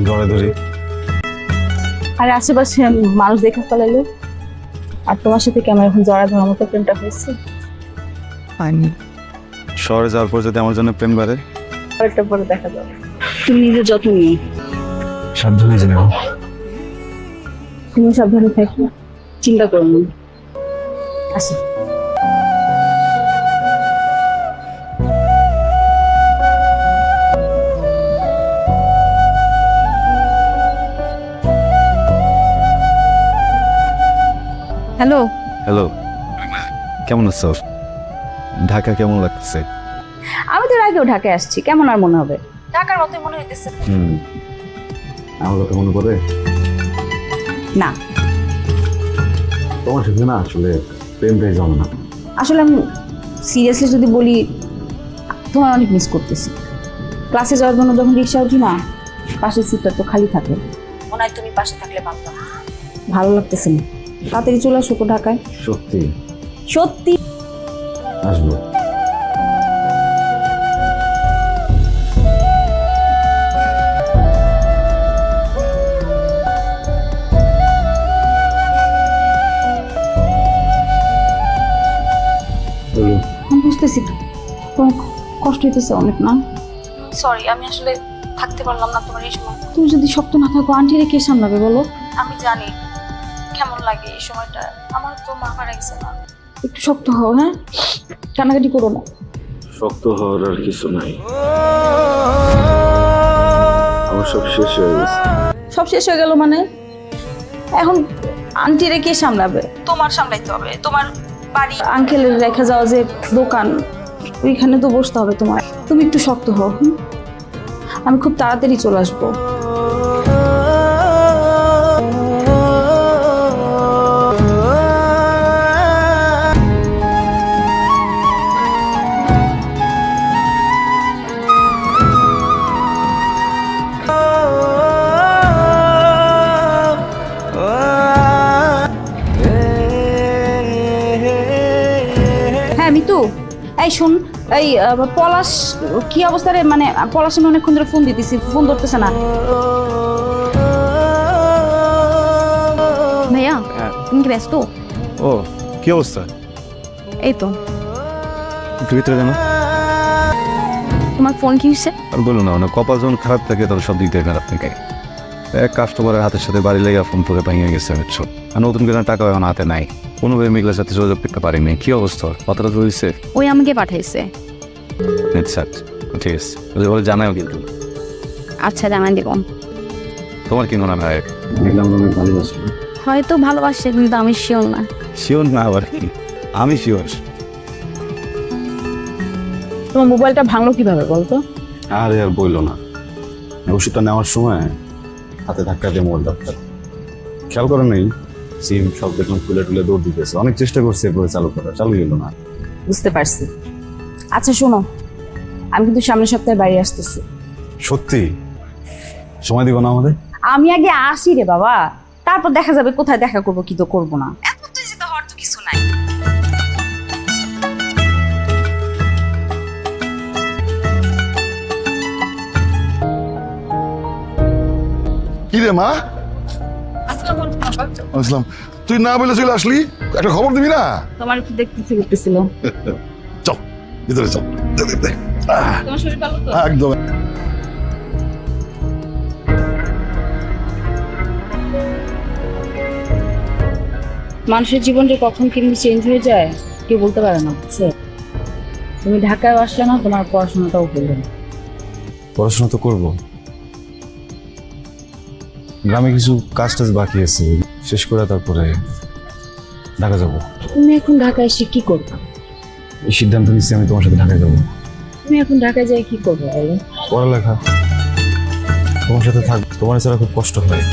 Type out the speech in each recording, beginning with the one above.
গড়ে ধরি। আর আশেপাশে মানুষ দেখা ফেলাইলো, আর তোমার সাথে কি আমার এখন জড়া ধরার মতো প্রেমটা হয়েছে? হয়নি। শহরে যাওয়ার পর যদি আমার জন্য প্রেম বাড়ে, আরেকটা পরে দেখা যাবে। তুমি নিজের যত্ন নিও, সাবধানে জেনে নাও। তুমি সাবধানে থাকি, চিন্তা করো না। আসি। হ্যালো, হ্যালো, কেমন আছো? ঢাকা কেমন লাগছে? আমি তো এর আগেও ঢাকায় আসছি, কেমন আর মনে হবে? ঢাকার মতোই মনে হইতেছে। আমার কথা মনে পড়ে? না, তোমার সাথে না আসলে প্রেমটাই জমে না। আসলে আমি সিরিয়াসলি যদি বলি, তোমার অনেক মিস করতেছি। ক্লাসে যাওয়ার জন্য যখন রিক্সা উঠি না, পাশের সিটটা তো খালি থাকে, মনে হয় তুমি পাশে থাকলে ভালো লাগতেছে না। তাড়াতাড়ি চলে আসো তো ঢাকায়। সত্যি? সত্যি। আসবো। আমি বুঝতেছি তোমার কষ্ট হইতেছে অনেক, না? সরি, আমি আসলে থাকতে পারলাম না তোমার এই সময়। তুমি যদি শক্ত না থাকো, আন্টি রে কে সামলাবে বলো? আমি জানি কেমন লাগে এই সময়টা, আমার তো মা মারা গেছে না। একটু শক্ত হও, হ্যাঁ? কান্নাকাটি করো না। শক্ত হওয়ার আর কিছু নাই, আমার সব শেষ হয়ে গেছে। সব শেষ হয়ে গেল মানে? এখন আন্টি রে কে সামলাবে? তোমার সামলাইতে হবে। তোমার বাড়ি, আঙ্কেলের রেখে যাওয়া যে দোকান, ওইখানে তো বসতে হবে তোমার। তুমি একটু শক্ত হও, আমি খুব তাড়াতাড়ি চলে আসবো। হ্যাঁ মিতু, এই শুন, এই পলাশ কি অবস্থা রে? মানে পলাশ আমি অনেকক্ষণ ধরে ফোন দিতেছি, ফোন ধরতেছে না। ভাইয়া তুমি কি ব্যস্ত? ও, কি অবস্থা? এই তো, একটু ভিতরে জানো। তোমার ফোন কি হচ্ছে? আর বলো না, মানে কপাল যখন খারাপ থাকে তখন সব দিক থেকে খারাপ থাকে। এক কাস্টমারের হাতের সাথে বাড়ি লেগে ফোন করে ভেঙে গেছে, বুঝছো? আর নতুন করে টাকা এখন হাতে নাই, কোনোভাবে মেঘলার সাথে যোগাযোগ করতে পারিনি। কি অবস্থা? কথাটা চলছে? ওই আমাকে পাঠাইছে। আচ্ছা ঠিক আছে, ওরা জানাও কিন্তু। আচ্ছা, জানাই দিব। তোমার কি মনে হয়? দেখলাম অনেক ভালোবাসি। হয়তো ভালোবাসে, কিন্তু আমি শিওর না। শিওর না? আবার কি? আমি শিওর। তোমার মোবাইলটা ভাঙলো কিভাবে বলতো? আরে আর বললো না, ওষুধটা নেওয়ার সময় হাতে ধাক্কা দিয়ে মোবাইল ডাক্তার খেয়াল করে নেই, সিম সব দেখলাম খুলে টুলে দৌড় দিতেছে। অনেক চেষ্টা করছে এরপরে চালু করা, চালু গেল না। বুঝতে পারছি। আচ্ছা শোনো, আমি কিন্তু সামনের সপ্তাহে বাড়ি আসতেছি। সত্যি? সময় দিব না আমাদের? আমি আগে আসি রে বাবা, তারপর দেখা যাবে কোথায় দেখা করবো কি তো করবো না। এখন তো যেতে হওয়ার তো কিছু নাই। কি রে মা? আসলাম। তুই না বলে চলে আসলি, একটা খবর দিবি না? তোমার একটু দেখতে ইচ্ছে করতেছিল। চল ভিতরে চল। তোমার শরীর ভালো তো? একদম। মানুষের জীবন যে কখন কেমনি চেঞ্জ হয়ে যায় কেউ বলতে পারে না, বুঝছো? তুমি ঢাকায় আসলে না, তোমার পড়াশোনাটাও করবে না। পড়াশোনা তো করবো, গ্রামে কিছু কাজ টাজ বাকি আছে, শেষ করে তারপরে ঢাকা যাবো। তুমি এখন ঢাকায় এসে কি করবে? এই সিদ্ধান্ত নিচ্ছি আমি তোমার সাথে ঢাকায় যাবো। তুমি এখন ঢাকায় যাই কি করবে বলো? পড়ালেখা। তোমার সাথে থাক, তোমার ছাড়া খুব কষ্ট হয়।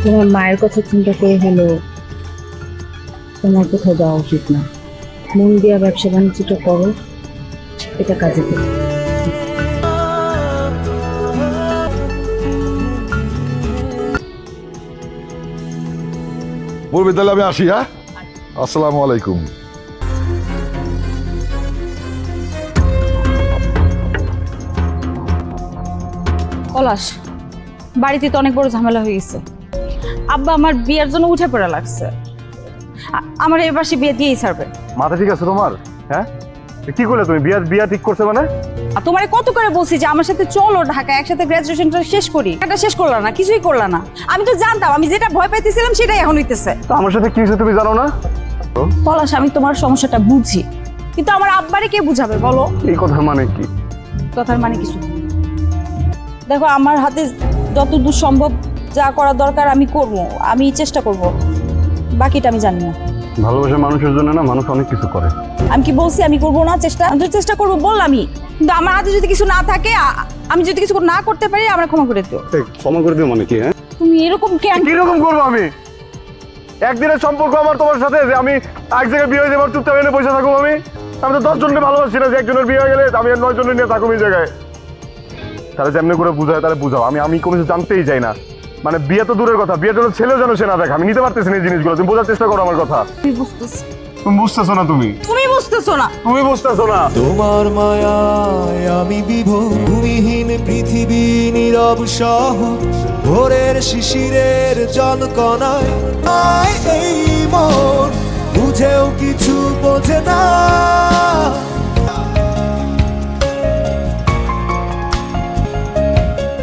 তোমার মায়ের কথা চিন্তা করে হলো তোমার কোথাও যাওয়া উচিত না। মন দিয়া ব্যবসা বাণিজ্যটা করো, এটা কাজে দেবে। বলবি তাহলে আমি আসি। হ্যাঁ, আসসালামু আলাইকুম। পলাশ, বাড়িতে তো অনেক বড় ঝামেলা হয়ে গেছে। আব্বা আমার বিয়ের জন্য উঠে পড়া লাগছে। আমার এই পাশে বিয়ে দিয়েই ছাড়বে। মাথা ঠিক আছে তোমার? হ্যাঁ, কি করলে তুমি? বিয়া ঠিক করছে মানে? আর তোমারে কত করে বলছি যে আমার সাথে চলো ঢাকা, একসাথে গ্রাজুয়েশনটা শেষ করি। এটা শেষ করলা না, কিছুই করলা না। আমি তো জানতাম, আমি যেটা ভয় পাইতেছিলাম সেটাই এখন হইতেছে। তো আমার সাথে কি হয়েছে তুমি জানো না? পলাশ, আমি তোমার সমস্যাটা বুঝি, কিন্তু আমার আব্বারে কে বুঝাবে বলো? এই কথার মানে কি? কথার মানে কিছু দেখো, আমার হাতে যতদূর সম্ভব যা করা দরকার আমি করব, আমি চেষ্টা করব, বাকিটা আমি জানি না। ভালোবাসার মানুষের জন্য না মানুষ অনেক কিছু করে। আমি কি বলছি আমি করব না? আমি তো চেষ্টা করবো বললামই, কিন্তু আমার হাতে যদি কিছু না থাকে, আমি যদি কিছু না করতে পারি, আমরা ক্ষমা করে দিও। ক্ষমা করে দিও মানে কি? হ্যাঁ, তুমি এরকম কেন? কিরকম করবো আমি? একদিনের সম্পর্ক আমার তোমার সাথে, যে আমি এক জায়গায় বিয়ে হয়ে যাবো চুপচাপ এনে পয়সা থাকবো? আমি তো 10 জনকে ভালোবাসি না যে একজনের বিয়ে হয়ে গেলে আমি 9 জনের নিয়ে থাকবো এই জায়গায়। তারা যেমনি করে বুঝায় তারা বুঝাও, আমি কোনো কিছু জানতেই চাই না। মানে বিয়ে তো দূরের কথা, বিয়ের জন্য ছেলেও যেন সে না দেখে। আমি নিতে পারতেছি না এই জিনিসগুলো। তুমি বোঝার চেষ্টা করো আমার কথা। তুমি বুঝতেছি, তুমি বুঝতেছো না। তুমি বুঝতেছো না। তুমি বুঝতেছো না। তোমার মায়ায় আমি বিভোর, ভূমিহীন পৃথিবী নীরব শহর, ভোরের শিশিরের জলকণায় আয় এই মন বুঝেও কিছু বোঝে না।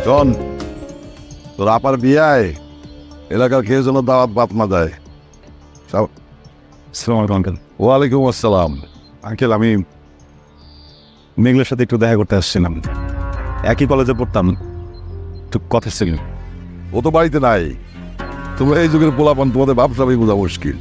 জন, তোর আপার বিয়ায় এলাকার খেয়ে যেন দাওয়াত বাত না দেয়। আসসালামু আলাইকুম আঙ্কেল। ওয়ালাইকুম আসসালাম। আঙ্কেল, আমি মেঘলার সাথে একটু দেখা করতে আসছিলাম। একই কলেজে পড়তাম, একটু কথা ছিল। ও তো বাড়িতে নাই। তোমরা এই যুগের পোলাপান, তোমাদের ব্যবসা বোঝা মুশকিল।